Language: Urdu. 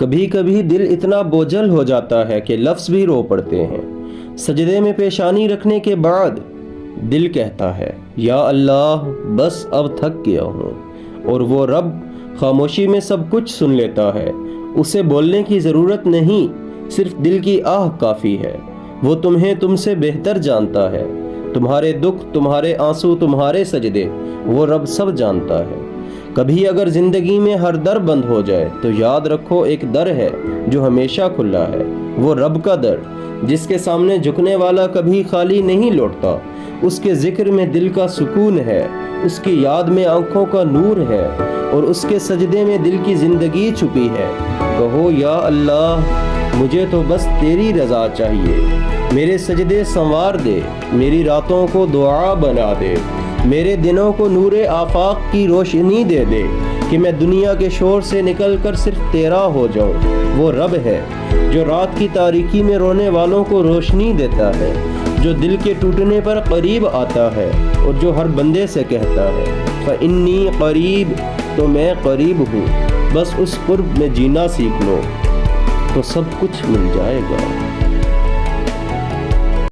کبھی کبھی دل اتنا بوجھل ہو جاتا ہے کہ لفظ بھی رو پڑتے ہیں۔ سجدے میں پیشانی رکھنے کے بعد دل کہتا ہے یا اللہ بس اب تھک گیا ہوں، اور وہ رب خاموشی میں سب کچھ سن لیتا ہے۔ اسے بولنے کی ضرورت نہیں، صرف دل کی آہ کافی ہے۔ وہ تمہیں تم سے بہتر جانتا ہے، تمہارے دکھ، تمہارے آنسو، تمہارے سجدے وہ رب سب جانتا ہے۔ کبھی اگر زندگی میں ہر در بند ہو جائے تو یاد رکھو ایک در ہے جو ہمیشہ کھلا ہے، وہ رب کا در، جس کے سامنے جھکنے والا کبھی خالی نہیں لوٹتا۔ اس کے ذکر میں دل کا سکون ہے، اس کی یاد میں آنکھوں کا نور ہے، اور اس کے سجدے میں دل کی زندگی چھپی ہے۔ کہو یا اللہ مجھے تو بس تیری رضا چاہیے، میرے سجدے سنوار دے، میری راتوں کو دعا بنا دے، میرے دنوں کو نور آفاق کی روشنی دے دے، کہ میں دنیا کے شور سے نکل کر صرف تیرا ہو جاؤں۔ وہ رب ہے جو رات کی تاریکی میں رونے والوں کو روشنی دیتا ہے، جو دل کے ٹوٹنے پر قریب آتا ہے، اور جو ہر بندے سے کہتا ہے فإنی قریب، تو میں قریب ہوں، بس اس قرب میں جینا سیکھ لو تو سب کچھ مل جائے گا۔